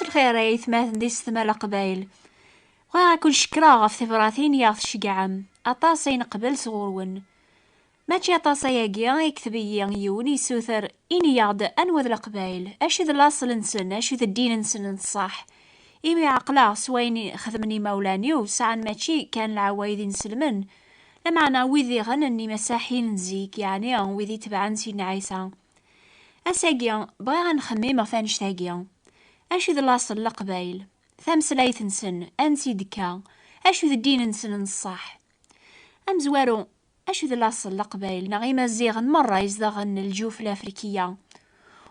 الخير يا ثماث دي ستمال قبايل. بغا كل شكرا غف ثفراثين ياغ تشقعم أطاسين قبل صغورون. ماشي أطاسياكيا يكتبي يون يسوثر إني ياغد أنوذ القبايل أشي ذا لاصل نسن أشي ذا الدين نسن نصح. إمي عقلا سويني خدمني مولانيو ساعن ماشي كان العوايد نسلمن لمعنا ويذي غنني مساحين نزيك يعني ويذي تبعن سيدنا عيسى. أساقيا بغا نخمم فانش تاقيا أشي ذا لاصل لقبايل ثامسلايث نسن أنسي دكا أشو ذا الدين نسن نصح. أمزوارو أشو ذا لاصل لقبايل نغيما زيغن مرة يزدغن الجوف الأفريكية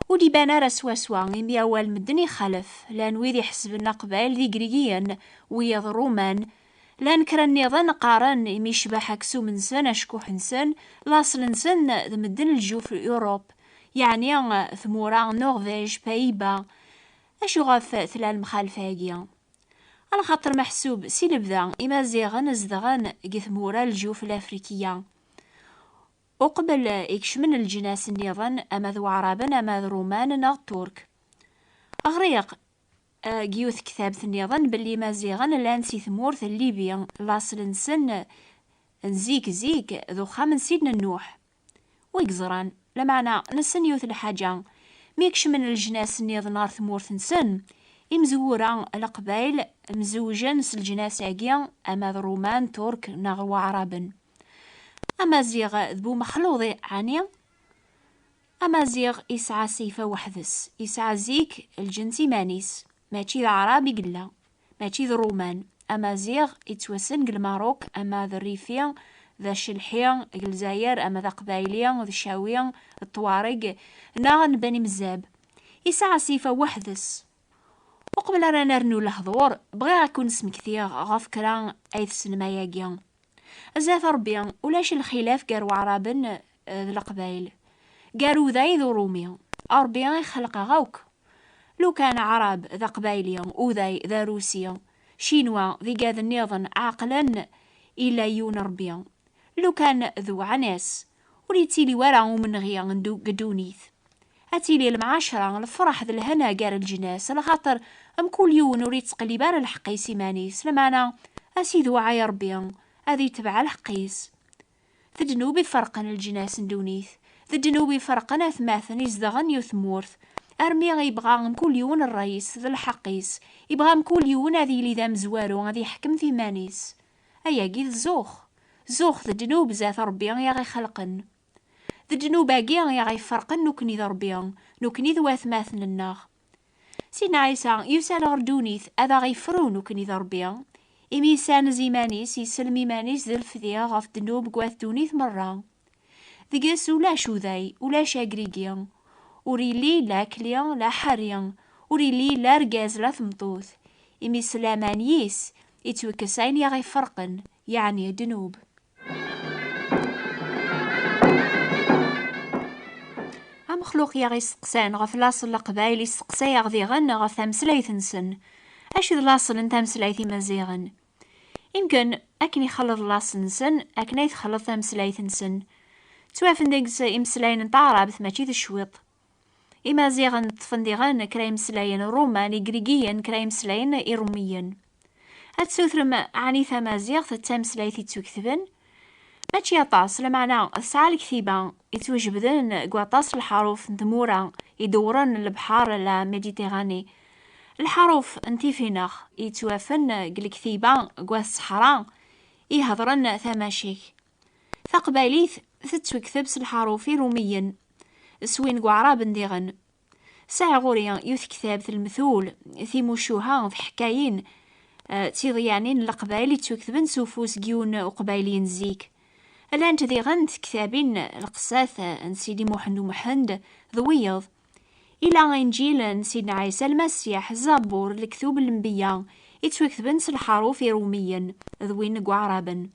ودي بانا راه سوا إمي أول مدني خلف لان ويدي حسبنا قبايل ذي قريقيا ويض رومان لان كران نظن قارن إمي شباح كسو من سن أشكوح نسن لاصل نسن ذا مدن الجوف أوروب يعني ثمورا نورفيج بايبا أشو غاف ثلال مخالفاقيا على خاطر محسوب سي لبدا إما زيغن زدغن قثمورا الجوف الأفريكية وقبل إكشمن الجناس النظن أما ذو عربا أما ذو رومان نا ترك أغريق جيوث كتاب النظن باللي ما زيغن لانسي ثمورث الليبيا لاصل نسن زيك ذو خامن سيدنا النوح ويقزران لمعنى نسن يوث الحاجة ميكش من الجناس النظن نار ثمورث نسن إمزورا القبايل مزوجا نس الجناس عقيا أما ذو رومان ترك نغو عربا أما زيغ ذبو مخلوضي عنيا أما زيغ إسعى سيفا وحدس إسعى زيك الجنسي مانيس ماشي ذا عربي قلا ماشي ذا رومان أما زيغ يتوسن قل ماروك أما ذا الريفيا ذا الشلحيا الجزائر أما ذا قبايليا ذا الشاويا الطوارق ناغن بني مزاب إسعى سيفا وحدس وقبل رانا نرنو لحضور بغي غاكون اسم كثير غاف كرا أيث سنماياكيا أزاث ربيا ولاش الخلاف قارو عرابن ذا القبايل قارو ذاي ذو روميا أربيا يخلق غاوك لو كان عرب ذا قبايليا وذاي ذا روسيا شينوا ذي قاذ النظن عاقلا إلا يون ربيا لو كان ذو عناس وريتيلي ورا من غيا ندو قدونيث أتيلي المعاشرة الفرح ذا الهنا قار الجناس على خاطر أم كل يون وريت تقليبان الحقيسي مانيس لمانا أسيدو عاي ربيا هذي تبع الحقيس ذا جنوبي فرقن الجناس ندونيث ذا جنوبي فرقن أثماثن يزدغن يثمورث أرمي غيبغى كل يون الرئيس ذا الحقيس يبغى كل يون هذي لي ذا مزوارو غادي يحكم في مانيس أيا قيد زوخ ذا جنوب زاث ربيا يا غي خلقن ذا جنوب أقيا يا غي فرقن نوكني ذا ربيا نوكني ذو أثماثن الناغ سيدنا عيسى يسال غردونيث أذا غيفرو نوكني ذا ربيا إميسان زيمانيس يسلمي مانيس ذا الفذيا غاف دنوب قواث دونيث مرة ذقاس ولا شو ذاي ولا شاقريقيا وريلي لا كليا لا حريا وريلي لا رقاز لا ثمطوث إمي سلامانيس يتوكسين يا غي فرقن يعني دنوب مخلوق يا غي سقسان غف لاصل لقبايل يسقسا يا غذي غن غف ثمسلايث نسن أشي ذا لاصل انت مسلايثي مزيغن يمكن أكني خلط لاصل نسن أكني تخلط ثمسلايث نسن توافن ديكس إمسلاين نتعرب ثماشي ذا الشويط إما زيغن تفنديغن كراي مسلاين روماني قريقيا كراي مسلاين إيروميا هتسوثرم عني ثمازيغ تتمسلايثي تسوكثبن ماشي يطاس لمعنى الساعة الكثيبة يتوجبدن قواطاس الحروف نتمورا يدورن البحار لا ميديتيراني الحروف انتي فيناخ يتوافن الكثيبة قوا الصحراء يهضرن ثماشيك ثقباليث تتوكثبس الحروف روميا سوين قعراب نديغن ساعة غوريا يوث كتاب المثول ثيموشوها في حكايين تيضيانين القبايل يتوكثبن سوفوس جيون وقبايلين زيك الان تذيغن كتابين القساث نسيدي محمد ومحمد ذويض إلى إنجيل نسيدنا عيسى المسيح زابور الكتب الأنبياء يتوكثبن الحروف روميا ذوين قعرابا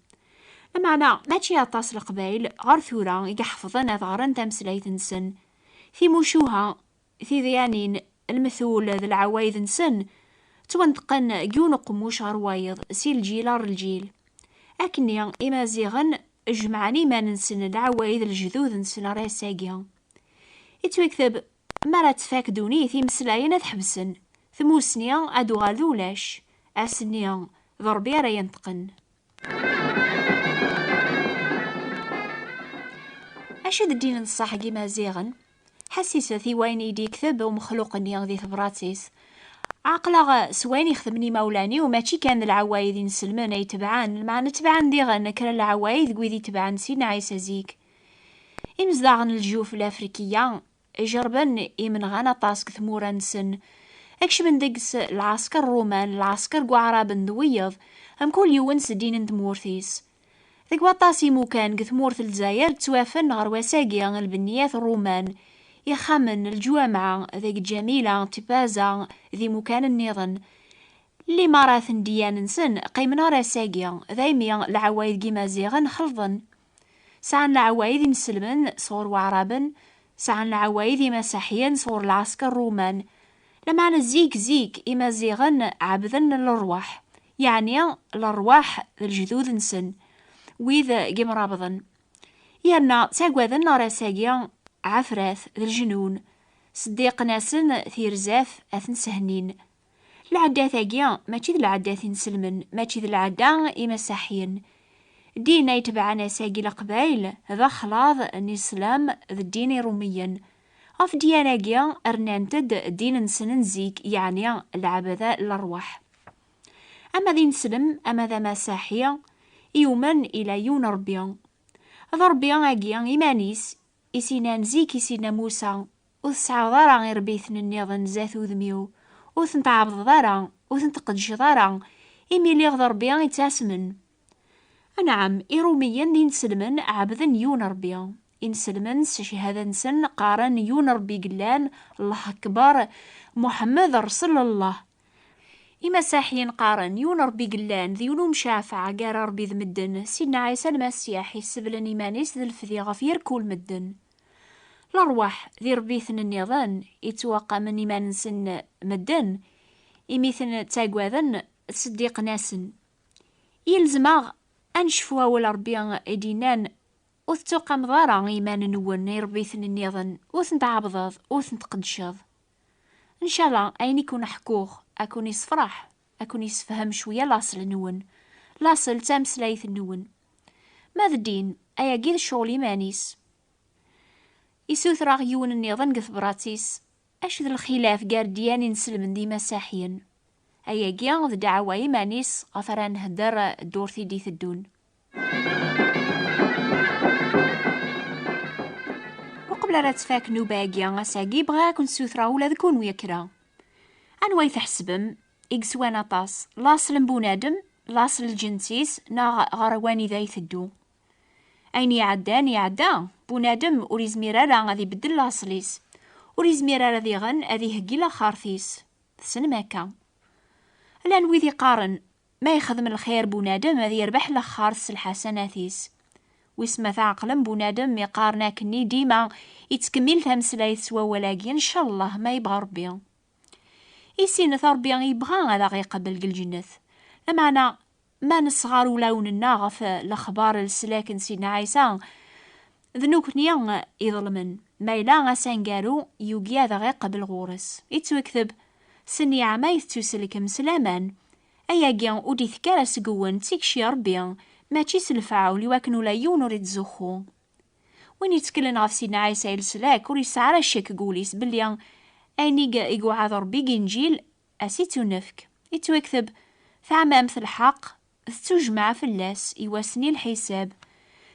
المعنى ماشي يطاس القبايل غير ثورا يحفظن أذغرن تمسلايث نسن ثيموشوها ثيذيانين المثول ذا العوايد نسن توانتقن جيون قموش غروايض سي الجيل الجيل أكني إما زيغن جمعني ما ننسن العوايد الجذوذ نسن راساقيا يتوكثب مرة تفاك دوني في مسلاين تحبسن ثموسني أدو غالولاش أسني ضربي راه ينطقن. أشد الدين نصح كيما زيغن حسيسة في وين يدي يكتب ومخلوقني غدي ثبراتيس عقلا سوين يخدمني مولاني وماشي كان العوايد نسلمان يتبعان مع نتبعان ديغن كرا العوايد قويدي تبعان سينا عيسى زيك إمزداغن الجوف الأفريقية جربن إمن غانا طاسك ثمورا نسن أكش من دقس العسكر الرومان العسكر قعراب ندويض هم كل يوم سدين ندمورثيس ذيك واطاسي موكان قثمورث الجزائر توافن غير وساقيا البنيات الرومان يخمن الجوامعة ذيك جميلة تبازا ذي مكان النظن اللي ماراث ديان نسن قيمنا راساقيا ذايمي العوايد كيما زيغن خلطن سعن العوايد نسلمن صور وعرابن سعن العوايد مسيحيا صور العسكر الرومان لما زيك إما زيغن عبذن الأرواح يعني الأرواح الجذوذ نسن وإذا قيم رابضن يانا تاقوذن راساقيا عفراث الجنون صديق ناسن ثيرزاف أثن سهنين العدا ثاقيا ماشي ذي العدا نسلمن ماشي ذي العدا إمساحيين دينا يتبعنا ساقي القبايل ذا خلاض الإسلام ذا الدين روميا أف دياناقيا أرنانتد الدين نسن نزيك يعني العبذاء الأرواح أما ذي نسلم أما ذا مساحية يومن إلى يون ربيان ذا ربيان أقيا إيمانيس إسينا نزيك إسينا موسى وثسعى ضارا غير بيثن النظن زاث وذميو وثنتعبض ضارا وثنتقدش ضارا إمي اللي غضر بيان يتاسمن نعم إروميا دي نسلمن عبذن يون ربيان إنسلمن شهادة نسن قارن يون ربي قلان الله أكبر محمد رسول الله إما ساحيين قارن يون ربي قلان ذيونو مشافعة قار ربي ذ مدن سيدنا عيسى المسيح يسبلن إيمانيس ذي الفذي غفير كل مدن الأرواح ذي ربيثن النظام يتوقع من إيمان نسن مدن إميثن تاقواذن تصديق ناسن يلزماغ أنشفوا ولا ربيان إدينان وثتوقع مضارع إيمان نون يربيثن النظام وثنتعبضض وثنتقدشض إن شاء الله أين يكون حكوخ أكون يصفرح أكون يسفهم شوية لاصل نون لاصل تامسلايث نون ماذا الدين أيا قيد الشغل إيمانيس يسوث راغيون النظام قثبراتيس أش ذا الخلاف قار دياني نسلم دي مساحيا أيا قيان ذا دعوة إيمانيس غفران هدر الدورثي دي ثدون وقبل لا تفاك نوباقيا غساقي بغاك نسوثرا ولا ذكون ويكرا أنواي تحسبم إكسوان أطاس لاصل بونادم لاصل الجنسيس نا غرواني ذا يثدو أين يعدا بونادم أوريز ميرارا غادي بدل لاصليس أوريز ميرارا ذي غن أذي هقيلا خارثيس تسن ماكا لان ويذي قارن ما يخدم الخير بونادم هذي يربح لخارث الحسناتيس ويسمى عقلم بونادم يقارنا كني ديما يتكمل تمسلايث سوا ولاقي إن شاء الله ما يبغى ربي يسين ربي يبغى هذا غيقبل الجنث لمعنى ما نصغر ولاون الناغف الأخبار السلاكن سيدنا عيسى ذنوك نيان يظلمن ما إلا غسان قالو يوقيا ذا غيقبل غورس يتوكذب سني عمايث تسلك مسلامان أيا قيان ودي ثكارا سقوان تيكشي ربي ما تشيس الفعول يواكن ولا يونور يتزخو وين يتكلن غف سيدنا عيسى السلاك وريسعر الشك قوليس بليان أيني يقوع ربي جنجيل أسيتو نفك يتوكذب ثعمام في الحق تجمع في اللاس يواسني الحساب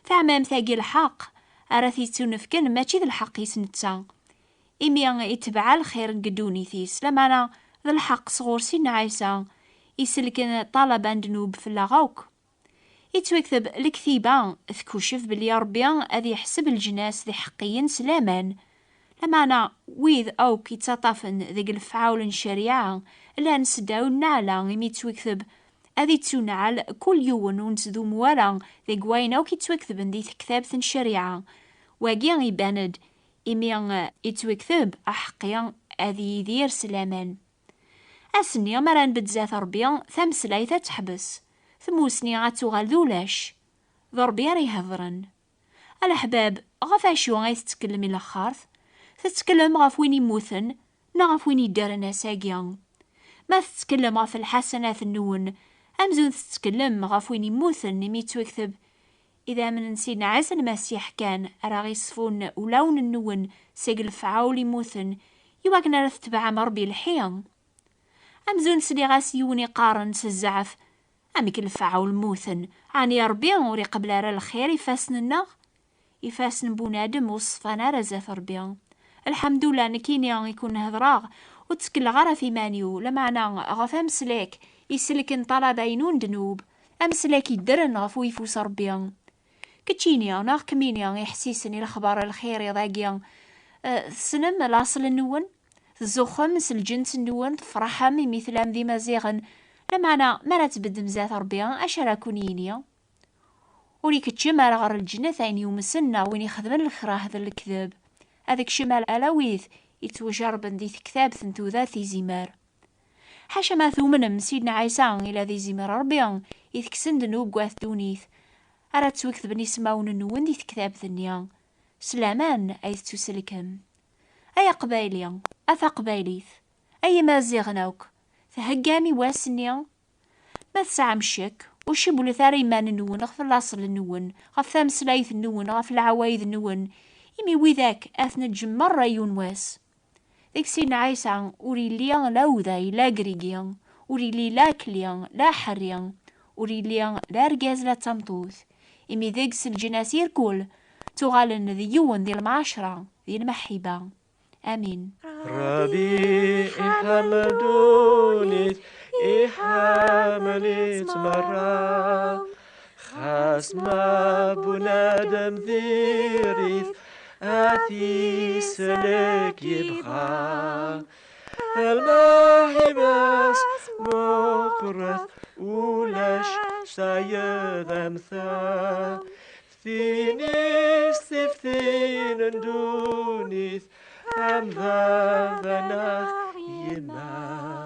ثعمام ثاقي الحق أراثي تنفكن ماشي ذا الحق يسنتا إمي يتبع الخير قدوني ثيس لما ذا الحق صغور سيدنا عيسى يسلكن طلبا دنوب في اللغوك يتوكذب الكثيبة تكوشف بلي ربي أذي يحسب الجناس ذي حقيا سلامان لما أنا ويذ أوك يتطافن ذيك الفعول الشريعة لا نسداو النعلة يمي توكذب أذي تونعل كل يوم ونتذو موارا ذي قوين أوك يتوكذب ذي كتاب الشريعة واقيا يباند إمي يتوكذب أحقيا أذي يدير سلامان أسني مران بتزاث ربيا ثمسلايثة تحبس ثموسني غاتوغال ذولاش ضربي راه يهضرن الأحباب غفاشو غايث تتكلم إلى خارث تتكلم غف وين يموثن نا غف وين يدارن أساقيا ما تتكلم غف الحسنات النون، أمزون تتكلم غف وين يموتن يميتو يكتب إذا من نسينا عيسى المسيح كان راه يصفون ولون النون سيقل فعاول يموتن يواقنا راه تتبع مربي الحيان. أمزون سلي غاس يوني قارن سزعف أميك الفعاول موثن عاني ربي وري قبل راه الخير يفاسننا يفاسن بونادم وصفانا رزاف ربي. الحمد لله نكيني يكون هضراغ وتسكل غرا في مانيو لمعنى غف أمسلاك يسلك طلب عينون دنوب أمسلاك يدرن غف ويفوس ربي. كتشيني ناغ كميني يحسيسني الخبر الخير يضاقيا سنم لاصل النون الزخم الجنس النون تفرحها مثل ذي مزيغن لمعنى ما لا تبد مزات ربي أشرا كونينيا وريك تشمال غير الجنة ثاني يوم سنة وين يخدمن الخرا هذا الكذب هذاك شمال ألاويث يتوجرب ذي كتاب ثنتو ذاتي زمار حاشا ما ثومن سيدنا عيسى إلى ذي زمار ربي يتكسن دنوب قواث دونيث أراد توكتب نسماون النون ذي كتاب ثنيا سلامان أي تسلكم أي قبايليا أثا قبايليث أي مازيغناوك فهقامي واسنيا ما تسعى مشك وشبو لثاري مان النون غف اللاصل النون غف ثامس لايث النون غف العوايد النون يمي وذاك أثنى جمر ريون واس ذيك سيدنا عيسى وري ليا لاوذاي لا قريقيا وري لي لا كليا لا حريا وري ليا لا رقاز لا تمطوث إمي ذيك الجناسير كل تغالن ذي يون ذي المعاشرة ذي المحبة آمين. ربي إحمدوني إحملت مرة خاس ما بنادم ذيريث أثي سلك يبغى الماهبس مقرث ولاش سايد أمثال ثينيس ثفتين دونيث أم ذا ذناخ يما